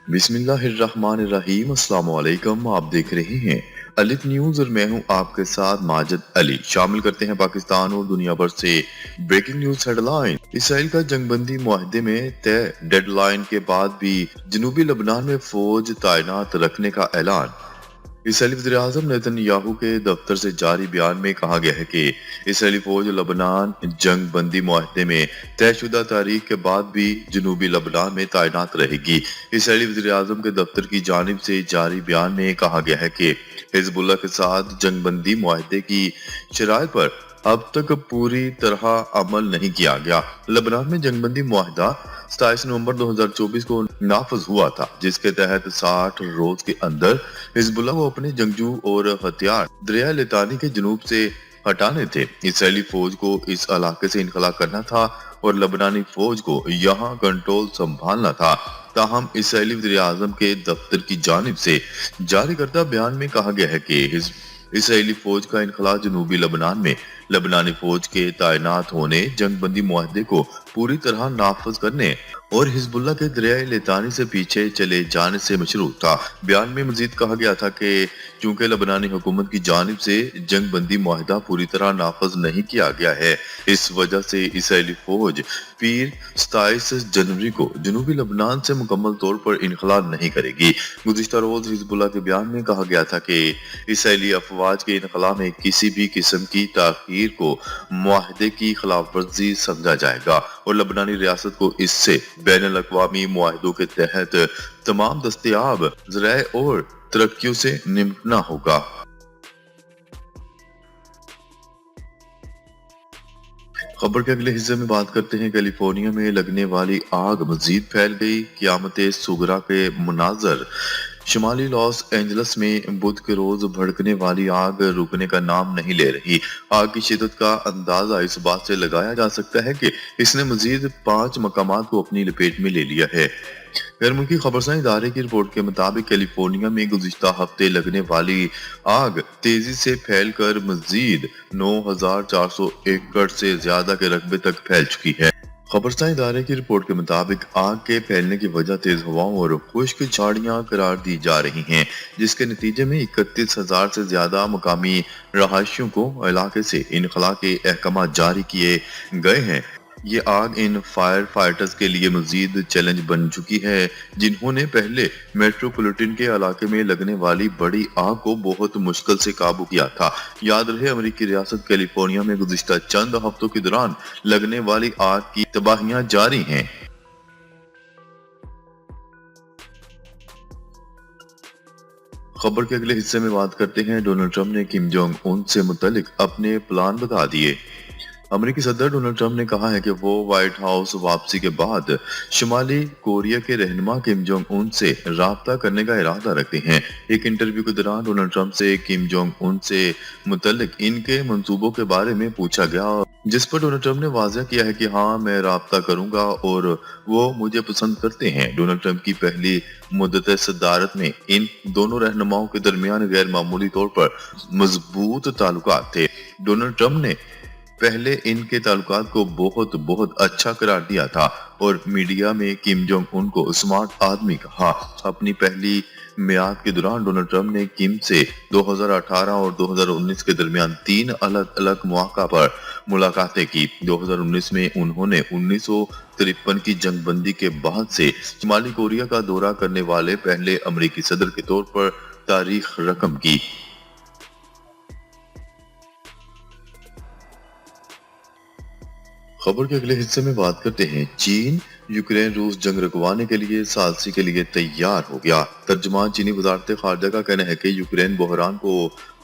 बिस्मिल्लाहिर्रहमानिर्रहीम। अस्सलाम वालेकुम। आप देख रहे हैं अलिफ न्यूज और मैं हूं आपके साथ माजिद अली। शामिल करते हैं पाकिस्तान और दुनिया भर से ब्रेकिंग न्यूज हेडलाइन। इसराइल का जंगबंदी मुआहदे में तय डेडलाइन के बाद भी जनूबी लबनान में फौज तैनात रखने का ऐलान। इसराइली वज़ीर-ए-आज़म नेतन्याहू के दफ्तर से जारी बयान में कहा गया है कि इसराइली फौज लबनान जंग बंदी मुआहदे में तयशुदा तारीख के बाद भी जनूबी लबनान में तैनात रहेगी। इसराइली वज़ीर-ए-आज़म के दफ्तर की जानिब से जारी बयान में कहा गया है कि हिजबुल्लाह के साथ जंग बंदी मुआहदे की शराइत पर अब तक पूरी तरह अमल नहीं किया गया। लबनान में जंगबंदी मुआहदा 27 नवंबर 2024 को नाफज हुआ था, जिसके तहत 60 रोज के अंदर हिजबुल्लाह को अपने जंगजू और हथियार दरिया लितानी के जनूब से हटाने थे। इसराइली फौज को इस इलाके से इनखला करना था और लबनानी फौज को यहाँ कंट्रोल संभालना था। ताहम इसराइली वज़ीर-ए-आज़म के दफ्तर की जानिब से जारी करदा बयान में कहा गया है कि इसराइली फौज का इनखला जनूबी लबनान में लबनानी फौज के तैनात होने, जंगबंदी मुआहदे को पूरी तरह नाफज करने और हिजबुल्लाह के दरियाए लितानी से पीछे चले जाने से मशरूत था। बयान में मजीद कहा गया था कि चूंकि लबनानी हुकूमत की जानिब से जंग बंदी मुआहदा पूरी तरह नाफज नहीं किया गया है, इस वजह से इसराइली फौज फिर 27 जनवरी को जनूबी लबनान से मुकम्मल तौर पर इनखला नहीं करेगी। गुज़िश्ता रोज हिजबुल्लाह के बयान में कहा गया था कि इसराइली अफवाज के इनखला में किसी भी किस्म की ताखीर को मुआहदे की खिलाफ वर्जी समझा जाएगा और लबनानी रियासत को इससे बैनुल अक़वामी मुआहदों के तहत तमाम दस्तयाब ज़राए और तरक्कियों से निपटना होगा। खबर के अगले हिस्से में बात करते हैं। कैलिफोर्निया में लगने वाली आग मजीद फैल गई। क़यामत सुगरा के मुनाज़र। शुमाली लॉस एंजल्स में बुध के रोज भड़कने वाली आग रुकने का नाम नहीं ले रही। आग की शिद्दत का अंदाजा इस बात से लगाया जा सकता है कि इसने मजीद 5 मकामात को अपनी लपेट में ले लिया है। गैर मुल्की खबरसां इदारे की रिपोर्ट के मुताबिक कैलिफोर्निया में गुज़िश्ता हफ्ते लगने वाली आग तेजी से फैलकर मजीद 9,400 एकड़ से ज्यादा के रकबे तक फैल चुकी है। खबरसां इदारे की रिपोर्ट के मुताबिक आग के फैलने की वजह तेज हवाओं और खुश्क झाड़ियां करार दी जा रही हैं, जिसके नतीजे में 31,000 से ज्यादा मकामी रहायशियों को इलाके से इनखला के अहकाम जारी किए गए हैं। ये आग इन फायर फाइटर्स के लिए मजीद चैलेंज बन चुकी है, जिन्होंने पहले मेट्रोपॉलिटन के इलाके में लगने वाली बड़ी आग को बहुत मुश्किल से काबू किया था। याद रहे, अमेरिकी रियासत कैलिफोर्निया में गुज़िश्ता चंद हफ्तों के दौरान लगने वाली आग की तबाहियां जारी हैं। खबर के अगले हिस्से में बात करते हैं। डोनाल्ड ट्रंप ने किम जोंग उन से मुतल्लिक अपने प्लान बता दिए। अमेरिकी सदर डोनाल्ड ट्रंप ने कहा है कि वो व्हाइट हाउस वापसी के बाद शुमाली कोरिया के रहनुमा किम जोंग उन से राब्ता करने का इरादा रखते हैं। एक इंटरव्यू के दौरान डोनाल्ड ट्रंप से किम जोंग उन से मुतल्लिक इनके मंसूबों के बारे में पूछा गया, जिस पर डोनाल्ड ट्रंप ने वाज़ेह किया है कि हाँ, मैं राब्ता करूंगा और वो मुझे पसंद करते हैं। डोनाल्ड ट्रंप की पहली मुद्दत सदारत में इन दोनों रहनुमाओं के दरमियान गैर मामूली तौर पर मजबूत ताल्लुकात थे। डोनाल्ड ट्रंप ने पहले इनके ताल्लुकात को बहुत अच्छा करार दिया था और मीडिया में किम जोंग उन को स्मार्ट आदमी कहा। अपनी पहली मियाद के दौरान डोनाल्ड ट्रंप ने किम से 2018 और 2019 के दरमियान 3 अलग अलग मौका पर मुलाकातें की। 2019 में उन्होंने 1953 की जंगबंदी के बाद से शुमाली कोरिया का दौरा करने वाले पहले अमेरिकी सदर के तौर पर तारीख रकम की। खबर के अगले हिस्से में बात करते हैं। चीन यूक्रेन रूस जंग रुकवाने के लिए सालसी के लिए तैयार हो गया। तर्जुमान चीनी वजारत खारजा का कहना है कि यूक्रेन बहरान को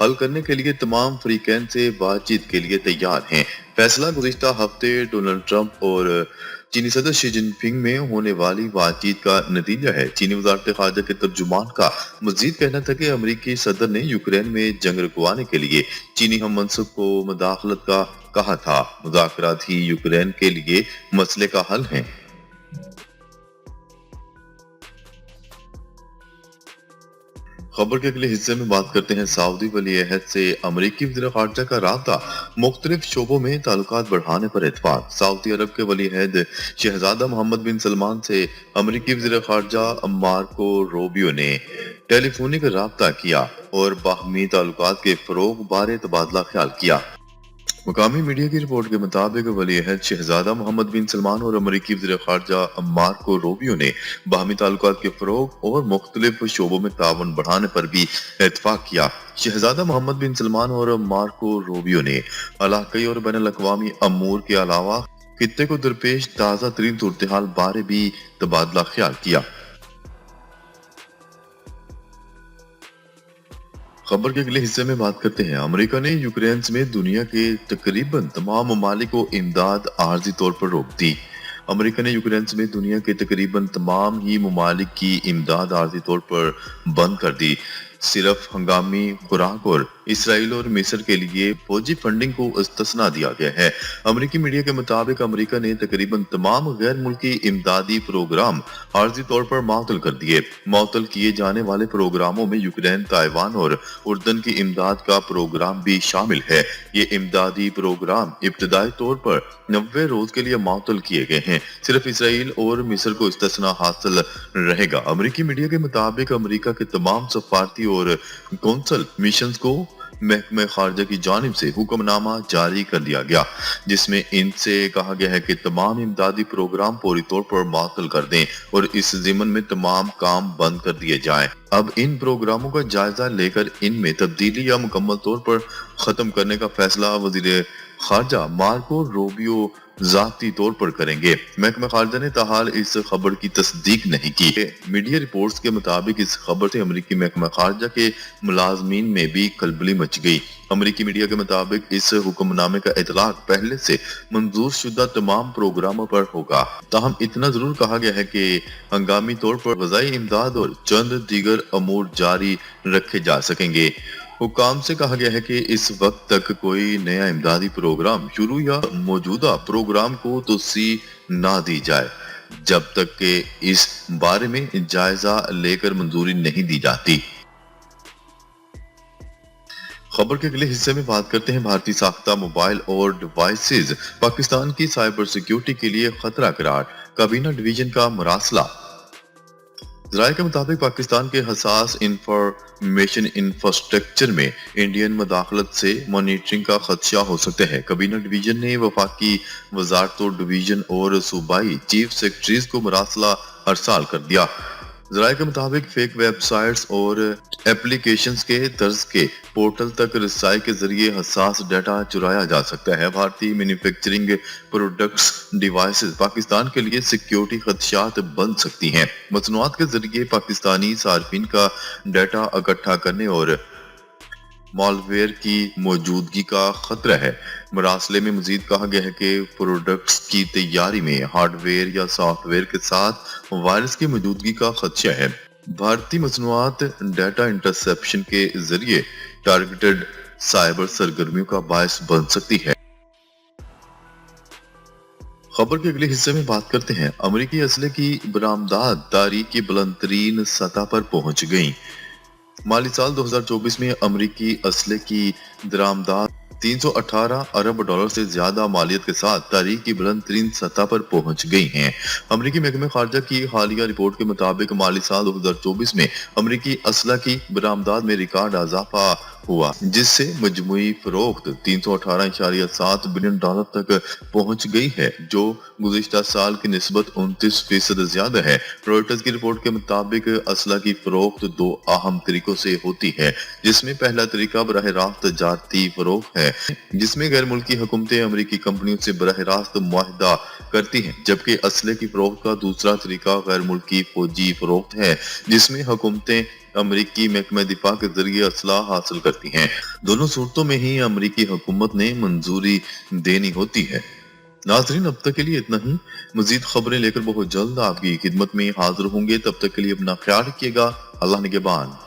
हल करने के लिए तमाम फरीकैन से बातचीत के लिए तैयार हैं। फैसला गुज़िश्ता हफ्ते डोनाल्ड ट्रंप और चीनी सदर शी जिनपिंग में होने वाली बातचीत का नतीजा है। चीनी वजारत खारजा के तर्जुमान का मजीद कहना था कि अमेरिकी सदर ने यूक्रेन में जंग रुकवाने के लिए चीनी हम मनसब को मुदाखलत का कहा था। मुज़ाकरात ही यूक्रेन के लिए मसले का हल है। खबर के अगले हिस्से में बात करते हैं सऊदी वली अहद से अमरीकी वज़ीर ख़ारजा का राब्ता, मुख्तलिफ शोबों में ताल्लुकात बढ़ाने पर इत्फाक। सऊदी अरब के वली अहद शहजादा मोहम्मद बिन सलमान से अमरीकी वज़ीर ख़ारजा मार्को रूबियो ने टेलीफोनिक राब्ता किया और बाहमी ताल्लुकात के फ़रोग़ बारे तबादला ख्याल किया। मुकामी मीडिया की रिपोर्ट के मुताबिक वली अहद शहजादा मोहम्मद बिन सलमान और अमरीकी वज़ीर ख़ारजा मार्को रूबियो ने बाहमी ताल्लुकात के फ़रोग़ और मुख्तलिफ शोबों में ताउन बढ़ाने पर भी इत्तफ़ाक़ किया। शहजादा मोहम्मद बिन सलमान और मार्को रूबियो ने इलाक़ाई और बैनुल अक़वामी अमूर के अलावा खित्ते को दरपेश ताज़ा तरीन सूरत हाल बारे भी तबादला ख्याल किया। खबर के अगले हिस्से में बात करते हैं। अमेरिका ने यूक्रेन समेत दुनिया के तकरीबन तमाम ममालिक को इमदाद आर्जी तौर पर रोक दी। अमेरिका ने यूक्रेन समेत दुनिया के तकरीबन तमाम ही ममालिक की इमदाद आर्जी तौर पर बंद कर दी। सिर्फ हंगामी खुराक और इसराइल और मिस्र के लिए फौजी फंडिंग को इस्तिस्ना दिया गया है। अमेरिकी मीडिया के मुताबिक अमेरिका ने तकरीबन तमाम गैर मुल्की इमदादी प्रोग्राम आर्जी तौर पर मअतल कर दिए। मअतल किए जाने वाले प्रोग्रामों में यूक्रेन, ताइवान और उर्दन की इमदाद का प्रोग्राम भी शामिल है। ये इमदादी प्रोग्राम इब्तदाई तौर पर 90 रोज के लिए मअतल किए गए हैं। सिर्फ इसराइल और मिस्र को इस्तिस्ना हासिल रहेगा। अमेरिकी मीडिया के मुताबिक अमेरिका के तमाम सफारती और कौंसल मिशंस को महकमे खारजा की जानिब से हुक्मनामा जारी कर दिया गया, जिसमें इनसे कहा गया है कि तमाम इमदादी प्रोग्राम पूरी तौर पर मअतल कर दें और इस ज़िमन में तमाम काम बंद कर दिए जाएं। अब इन प्रोग्रामों का जायजा लेकर इनमें तब्दीली या मुकम्मल तौर पर खत्म करने का फैसला वज़ीर खारजा मार्को रूबियो ज़ाती तौर पर करेंगे। महकमा खारजा ने ताहाल इस खबर की तस्दीक नहीं की है। मीडिया रिपोर्ट्स के मुताबिक इस खबर से अमेरिकी महकमा खारजा के मुलाजमीन में भी खलबली मच गई। अमेरिकी मीडिया के मुताबिक इस हुक्मनामे का इतलाक पहले से मंजूर शुदा तमाम प्रोग्रामों पर होगा। ताहम इतना जरूर कहा गया है कि हंगामी तौर पर ग़ज़ाई इमदाद और चंद दीगर अमूर जारी रखे जा सकेंगे। हुकाम से कहा गया है कि इस वक्त तक कोई नया इमदादी प्रोग्राम शुरू या मौजूदा प्रोग्राम को तोसी ना दी जाए जब तक कि इस बारे में जायजा लेकर मंजूरी नहीं दी जाती। खबर के अगले हिस्से में बात करते हैं। भारतीय साख्ता मोबाइल और डिवाइसेस पाकिस्तान की साइबर सिक्योरिटी के लिए खतरा करार, काबीना डिवीजन का मरासला। ज़राए के मुताबिक पाकिस्तान के हसास इंफॉर्मेशन इंफ्रास्ट्रक्चर में इंडियन मदाखलत से मॉनिटरिंग का खदशा हो सकता है। काबीना डिवीजन ने वफाकी वजारतों डिवीजन और सूबाई चीफ सेक्रेटरीज को मरासला अरसाल कर दिया। ज़राए के मुताबिक फेक वेबसाइट्स और एप्लीकेशंस के तर्ज के पोर्टल तक रसाई के जरिए हसास डाटा चुराया जा सकता है। भारतीय मैन्युफैक्चरिंग प्रोडक्ट्स डिवाइसेस पाकिस्तान के लिए सिक्योरिटी खदशात बन सकती हैं। मसनूआत के जरिए पाकिस्तानी सार्फिन का डाटा इकट्ठा करने और मॉलवेयर की मौजूदगी का खतरा है। मरासले में मजीद कहा गया है कि प्रोडक्ट्स की तैयारी में हार्डवेयर या सॉफ्टवेयर के साथ वायरस की मौजूदगी का खदशा है। भारतीय मसनूआत डाटा इंटरसेप्शन के जरिए टारगेटेड साइबर सरगर्मियों का बायस बन सकती है। खबर के अगले हिस्से में बात करते हैं। अमेरिकी असले की बरामदात तारीख की बुलंद तरीन सतह पर पहुंच गई। माली साल 2024 में अमेरिकी असले की दरामदात 318 अरब डॉलर से ज्यादा मालियत के साथ तारीख की बुलंद तरीन सतह पर पहुंच गई हैं। अमेरिकी महकमे खारजा की हालिया रिपोर्ट के मुताबिक माली साल 2024 में अमेरिकी असला की बरामदात में रिकॉर्ड इजाफा हुआ, जिससे मजमुई फरोख्त 318.7 बिलियन डॉलर तक पहुंच गई है, जो गुज़िश्ता साल की निस्बत 29% ज्यादा है। रॉयटर्स की रिपोर्ट के मुताबिक असला की फरोख्त दो अहम तरीकों से होती है, जिसमें पहला तरीका बराह रास्त तजारती फरोख्त है, जिसमें गैर मुल्की हुकूमतें अमेरिकी कंपनियों से बराह रास्त मुआहदा करती हैं, जबकि असले की फरोख्त का दूसरा तरीका गैर मुल्की फौजी फरोख्त है, जिसमें हुकूमतें अमेरिकी महकमे दिफा के जरिए असला हासिल करती हैं। दोनों सूरतों में ही अमेरिकी हुकूमत ने मंजूरी देनी होती है। नाज़रीन, अब तक के लिए इतना ही। मजीद खबरें लेकर बहुत जल्द आपकी खिदमत में हाजिर होंगे। तब तक के लिए अपना ख्याल रखिएगा। अल्लाह निगहबान।